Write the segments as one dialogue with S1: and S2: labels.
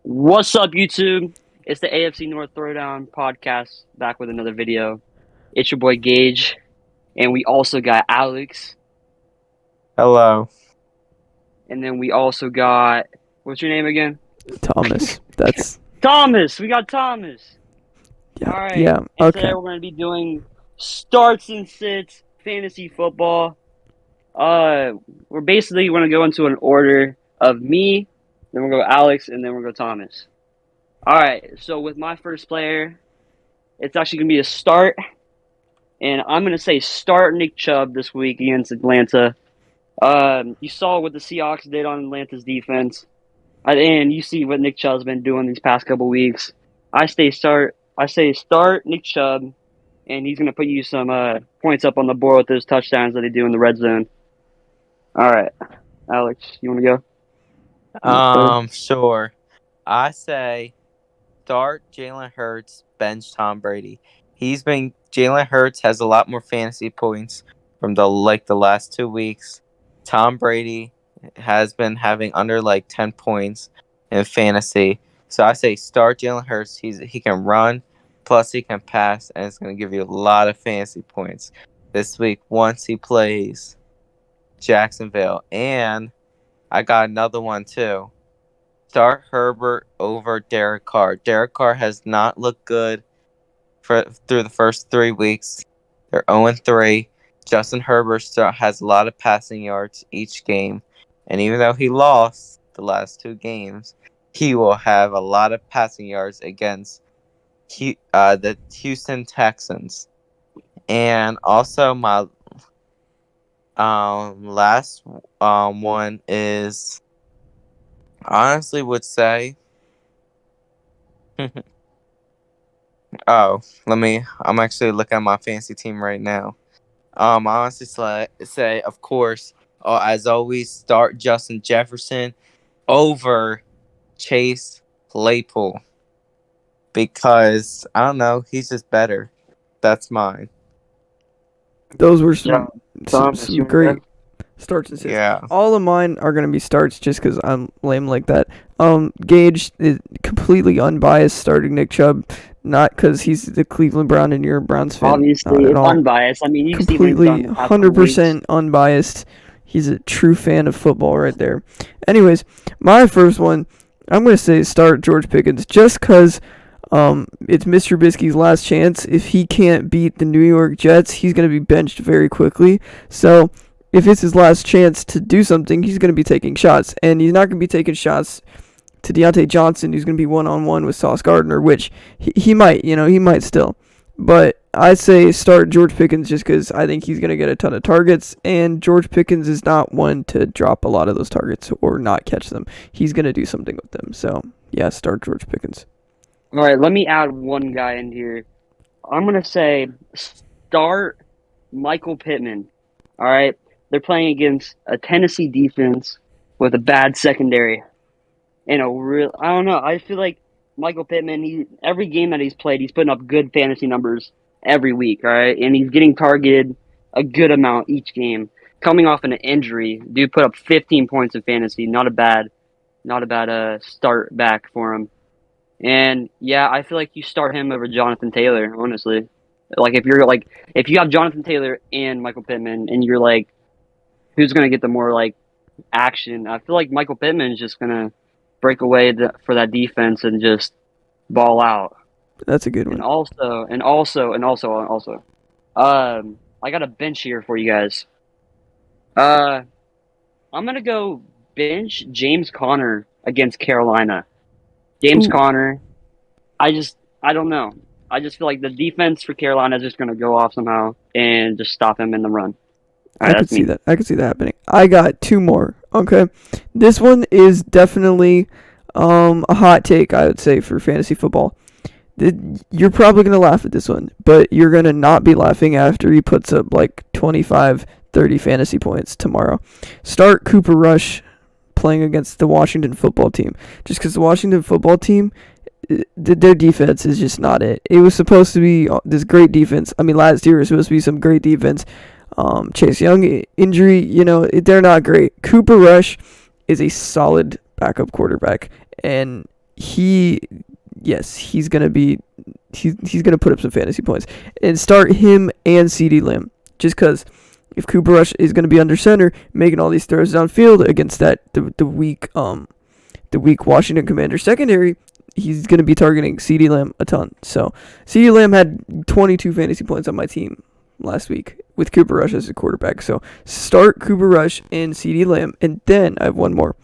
S1: What's up, YouTube? It's the AFC North Throwdown podcast back with another video. It's your boy Gage, and we also got Alex,
S2: Hello.
S1: and then we also got what's your name again?
S3: Thomas. That's
S1: Thomas. We got Thomas.
S3: yeah,
S1: All right,
S3: yeah.
S1: and today
S3: Okay.
S1: we're going to be doing starts and sits fantasy football. We're basically going to go into an order of me, then we'll go Alex, and then we'll go Thomas. All right, so with my first player, it's actually going to be a start. And I'm going to say start Nick Chubb this week against Atlanta. You saw what the Seahawks did on Atlanta's defense. And you see what Nick Chubb's been doing these past couple weeks. I say start Nick Chubb, and he's going to put you some points up on the board with those touchdowns that they do in the red zone. All right, Alex, you want to go?
S2: Sure. I say start Jalen Hurts, bench Tom Brady. Jalen Hurts has a lot more fantasy points from the last 2 weeks. Tom Brady has been having under 10 points in fantasy. So I say start Jalen Hurts. He can run, plus he can pass, and it's going to give you a lot of fantasy points this week once he plays Jacksonville. And I got another one too. Start Herbert over Derek Carr. Derek Carr has not looked good through the first 3 weeks. They're 0-3. Justin Herbert still has a lot of passing yards each game. And even though he lost the last 2 games, he will have a lot of passing yards against the Houston Texans. And also my last one is, I honestly would say, I'm actually looking at my fantasy team right now. I honestly say, of course, as always, start Justin Jefferson over Chase Claypool. Because, I don't know, he's just better. That's mine.
S3: Those were
S1: Yeah, Thomas, you
S3: some
S1: wanna
S3: great
S1: go?
S3: starts and sits.
S2: Yeah.
S3: All of mine are gonna be starts just because I'm lame like that. Gage is completely unbiased starting Nick Chubb, not because he's the Cleveland Brown and you're a Browns fan.
S1: Obviously,
S3: Not at
S1: it's
S3: all.
S1: unbiased. I mean, you see what he's done
S3: Completely,
S1: the past couple weeks.
S3: 100% unbiased. He's a true fan of football right there. Anyways, my first one, I'm gonna say start George Pickens just because. It's Mr. Trubisky's last chance. If he can't beat the New York Jets, he's going to be benched very quickly. So, if it's his last chance to do something, he's going to be taking shots. And he's not going to be taking shots to Deontay Johnson, who's going to be one-on-one with Sauce Gardner, which he might, he might still. But I say start George Pickens just because I think he's going to get a ton of targets. And George Pickens is not one to drop a lot of those targets or not catch them. He's going to do something with them. So, yeah, start George Pickens.
S1: All right, let me add one guy in here. I'm going to say start Michael Pittman. All right? They're playing against a Tennessee defense with a bad secondary. And I don't know. I feel like Michael Pittman, every game that he's played, he's putting up good fantasy numbers every week, all right? And he's getting targeted a good amount each game. Coming off an injury, dude put up 15 points in fantasy. Not a bad start back for him. And yeah, I feel like you start him over Jonathan Taylor, honestly. If you have Jonathan Taylor and Michael Pittman and you're like, who's gonna get the more action? I feel like Michael Pittman is just gonna break away for that defense and just ball out.
S3: That's a good
S1: And
S3: one.
S1: also, I got a bench here for you guys. I'm gonna go bench James Conner against Carolina. James
S3: Ooh.
S1: Conner, I don't know. I just feel like the defense for Carolina is just going to go off somehow and just stop him in the run. All
S3: I
S1: right,
S3: could
S1: that's
S3: see
S1: me.
S3: that. I could see that happening. I got 2 more. Okay, this one is definitely a hot take. I would say for fantasy football. You're probably gonna laugh at this one, but you're gonna not be laughing after he puts up like 25, 30 fantasy points tomorrow. Start Cooper Rush playing against the Washington football team, just because the Washington football team, their defense is just not it. It was supposed to be this great defense. I mean, last year was supposed to be some great defense. Chase Young injury, they're not great. Cooper Rush is a solid backup quarterback, and he's gonna put up some fantasy points. And start him and CeeDee Lamb, just because if Cooper Rush is gonna be under center, making all these throws downfield against the weak Washington Commanders secondary, he's gonna be targeting CeeDee Lamb a ton. So CeeDee Lamb had 22 fantasy points on my team last week with Cooper Rush as a quarterback. So start Cooper Rush and CeeDee Lamb, and then I have one more.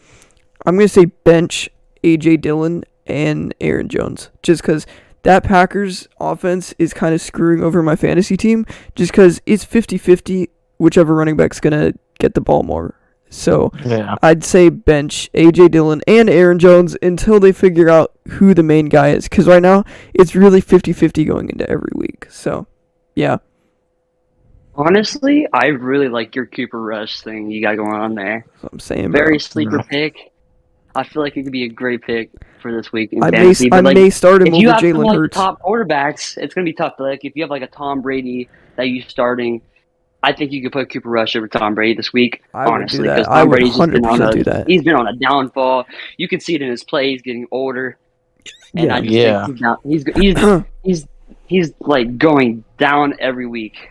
S3: I'm gonna say bench AJ Dillon and Aaron Jones, just because that Packers offense is kind of screwing over my fantasy team, just because it's 50-50 whichever running back's gonna get the ball more. So
S2: Yeah.
S3: I'd say bench AJ Dillon and Aaron Jones until they figure out who the main guy is, because right now it's really 50-50 going into every week. So yeah.
S1: Honestly, I really like your Cooper Rush thing you got going on there.
S3: That's what I'm saying, bro.
S1: Very sleeper pick. I feel like it could be a great pick for this week in
S3: I
S1: fantasy. But
S3: may start him
S1: if
S3: over
S1: you have some
S3: Jalen
S1: like
S3: Hurts.
S1: top quarterbacks, it's gonna be tough. Like if you have like a Tom Brady that you're starting, I think you could put Cooper Rush over Tom Brady this week.
S3: I would
S1: honestly,
S3: do that.
S1: because
S3: I
S1: Tom
S3: would
S1: Brady's just been
S3: 100% do that.
S1: he's been on a downfall. You can see it in his play. He's getting older, and
S3: Yeah.
S1: I just
S2: Yeah.
S1: think he's like going down every week.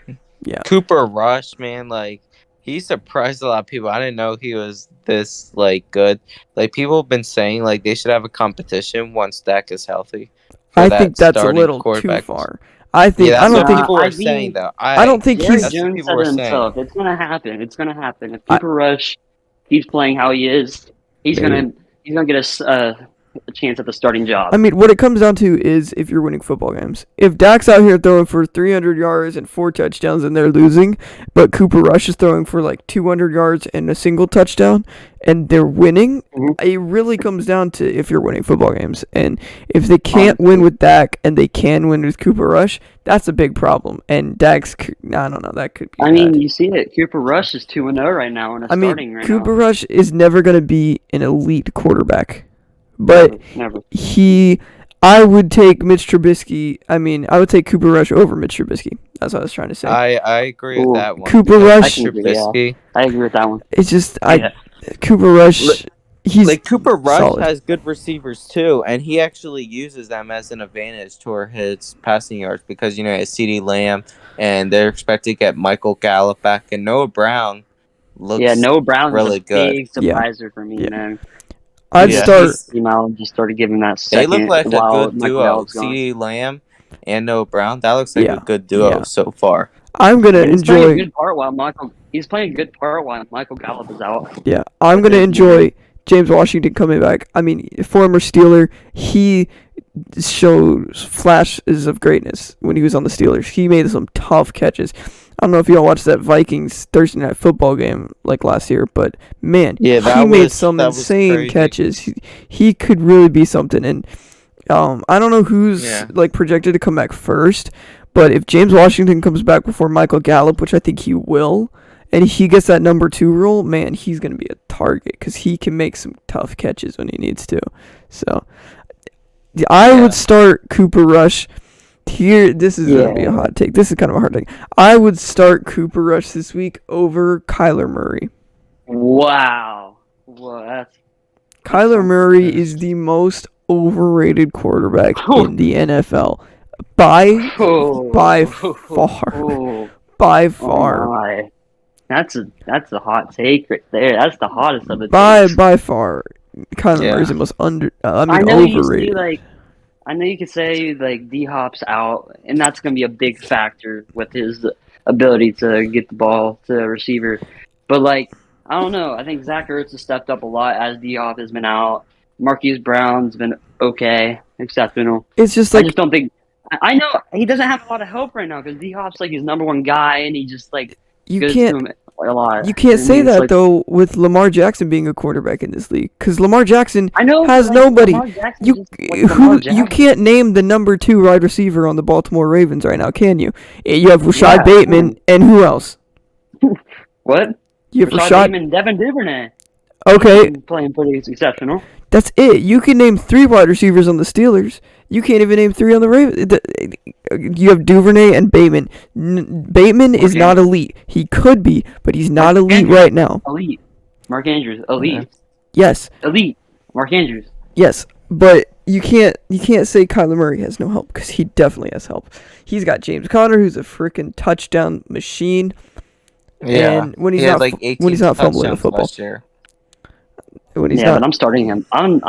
S2: Cooper Rush, man, like he surprised a lot of people. I didn't know he was this like good. Like people have been saying like they should have a competition once Dak is healthy. for
S3: I
S2: that
S3: think that's a
S2: starting
S3: little too
S2: quarterback.
S3: far. I think
S2: Yeah,
S3: I
S2: that's
S3: don't
S2: what
S3: think
S2: people
S1: I
S2: were
S1: think-
S2: saying though.
S3: I don't think
S1: Jerry
S3: he's-
S2: That's what
S1: Jones
S2: people
S1: said
S2: were
S1: it
S2: saying.
S1: himself. It's gonna happen. It's gonna happen. If Cooper Rush keeps playing how he is, he's gonna get us a chance at the starting job.
S3: I mean, what it comes down to is if you're winning football games. If Dak's out here throwing for 300 yards and 4 touchdowns and they're losing, but Cooper Rush is throwing for like 200 yards and a single touchdown and they're winning,
S1: Mhm.
S3: it really comes down to if you're winning football games. And if they can't win with Dak and they can win with Cooper Rush, that's a big problem. And Dak's, I don't know, that could be
S1: I mean,
S3: bad.
S1: you see it. Cooper Rush is 2-0 right now in a
S3: I
S1: starting
S3: mean,
S1: right
S3: Cooper
S1: now.
S3: Rush is never going to be an elite quarterback. But
S1: Never.
S3: I would take Mitch Trubisky. I mean, I would take Cooper Rush over Mitch Trubisky. That's what I was trying to say.
S2: I agree
S1: Ooh.
S2: with that one.
S3: Cooper
S2: because
S3: Rush-
S1: I can agree, yeah.
S2: Trubisky.
S1: I agree with that one.
S3: It's just
S2: Yeah.
S3: Cooper Rush. He's
S2: Like Cooper Rush
S3: solid.
S2: has good receivers too, and he actually uses them as an advantage toward his passing yards because he has CeeDee Lamb, and they're expected to get Michael Gallup back, and Noah Brown looks
S1: Yeah, Noah Brown's
S2: really
S1: a
S2: good.
S1: big surpriser for me,
S3: Yeah.
S1: man.
S3: I'd
S2: Yeah,
S3: start.
S2: he's-
S1: You know, just started giving that
S2: They
S1: second
S2: look like a
S1: while
S2: good
S1: Michael
S2: duo.
S1: Gallup's gone.
S2: CeeDee Lamb and Noah Brown. That looks like
S3: Yeah.
S2: a good duo
S3: Yeah.
S2: so far.
S3: I'm gonna
S1: And he's playing a
S3: enjoy.
S1: good part while he's playing a good part while Michael Gallup is out.
S3: Yeah, I'm gonna enjoy James Washington coming back. I mean, former Steeler, he shows flashes of greatness when he was on the Steelers. He made some tough catches. I don't know if y'all watched that Vikings Thursday night football game like last year, but man,
S2: Yeah,
S3: he made some insane
S2: crazy.
S3: catches. He could really be something. And I don't know who's
S2: Yeah.
S3: like projected to come back first, but if James Washington comes back before Michael Gallup, which I think he will, and he gets that number 2 role, man, he's gonna be a target because he can make some tough catches when he needs to. So I
S2: Yeah.
S3: would start Cooper Rush. Here, this is gonna be a hot take. This is kind of a hard take. I would start Cooper Rush this week over Kyler Murray.
S1: Wow. Well, that's
S3: Kyler Murray is the most overrated quarterback
S1: Oh.
S3: in the NFL by
S1: oh,
S3: By far.
S1: Oh,
S3: by
S1: oh
S3: far.
S1: my. That's a hot take right there. That's the hottest of the
S3: By
S1: takes.
S3: far. Kyler
S2: Yeah.
S3: Murray's the most
S1: I know
S3: overrated.
S1: you say I know you could say like D Hop's out, and that's going to be a big factor with his ability to get the ball to a receiver. But like, I don't know. I think Zach Ertz has stepped up a lot as D Hop has been out. Marquise Brown's been okay, exceptional.
S3: It's just
S1: I
S3: like
S1: just don't think. I know he doesn't have a lot of help right now because D Hop's like his number one guy, and he just like
S3: you
S1: goes
S3: can't
S1: to him a lot.
S3: you can't
S1: I
S3: say
S1: mean, it's
S3: that
S1: like-
S3: though with Lamar Jackson being a quarterback in this league because Lamar Jackson
S1: I know
S3: has
S1: but, like,
S3: nobody.
S1: Lamar Jackson's
S3: You
S1: just, like, Lamar
S3: you
S1: Jackson.
S3: can't name the number 2 wide receiver on the Baltimore Ravens right now, can you? You have Rashad
S1: Yeah,
S3: Bateman and who else?
S1: What?
S3: You have
S1: Rashad
S3: Rashad.
S1: Bateman, Devin Duvernay.
S3: Okay,
S1: Playing pretty exceptional.
S3: that's it. You can name 3 wide receivers on the Steelers. You can't even name 3 on the Ravens. You have Duvernay and Bateman. Bateman is
S1: Okay.
S3: not elite. He could be, but he's not
S1: Mark
S3: elite
S1: Andrews.
S3: right now.
S1: Elite. Mark Andrews. Elite.
S3: Yes,
S1: Elite. Mark Andrews.
S3: yes, but you can't say Kyler Murray has no help, because he definitely has help. He's got James Conner, who's a freaking touchdown machine.
S2: Yeah,
S3: And when he's
S2: he had
S3: not
S2: like 18
S3: when he's not fumbling the
S2: touchdowns
S3: football,
S2: last year.
S3: when he's
S1: Yeah,
S3: not,
S1: but I'm starting him. I'm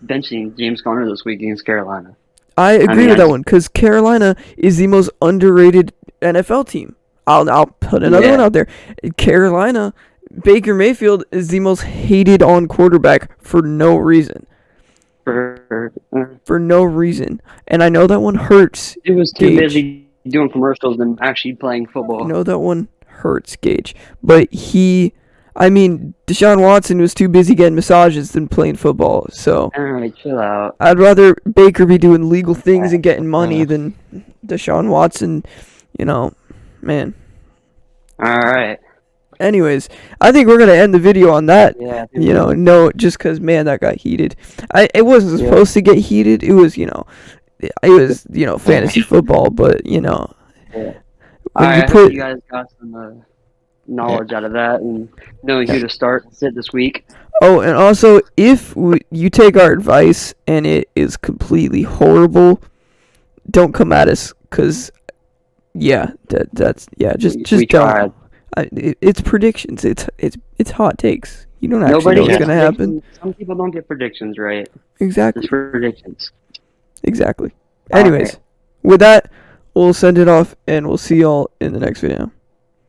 S1: benching James Conner this week against Carolina.
S3: I agree
S1: mean,
S3: with that one, because Carolina is the most underrated NFL team. I'll put another one out there. Carolina, Baker Mayfield is the most hated on quarterback for no reason. For no reason. And I know that one hurts.
S1: He was too
S3: Gage.
S1: busy doing commercials than actually playing football.
S3: I know that one hurts, Gage. But Deshaun Watson was too busy getting massages than playing football. So
S1: Alright, chill out.
S3: I'd rather Baker be doing legal things and getting money than Deshaun Watson, man.
S1: Alright.
S3: Anyways, I think we're going to end the video on that.
S1: Yeah.
S3: No, just because, man, that got heated. It wasn't supposed to get heated. It was, fantasy football, but,
S1: Yeah.
S3: when
S1: I
S3: you
S1: hope
S3: put,
S1: you guys got some knowledge out of that and knowing who to start and sit this week.
S3: oh, and also, if you take our advice and it is completely horrible, don't come at us, because, just
S1: We
S3: don't.
S1: tried.
S3: It's predictions. It's hot takes. You don't actually
S1: Nobody
S3: know what's
S1: gets
S3: gonna happen.
S1: predictions. Some people don't get predictions right.
S3: Exactly.
S1: It's predictions.
S3: Exactly.
S1: All
S3: Anyways,
S1: right.
S3: with that, we'll send it off, and we'll see y'all in the next video.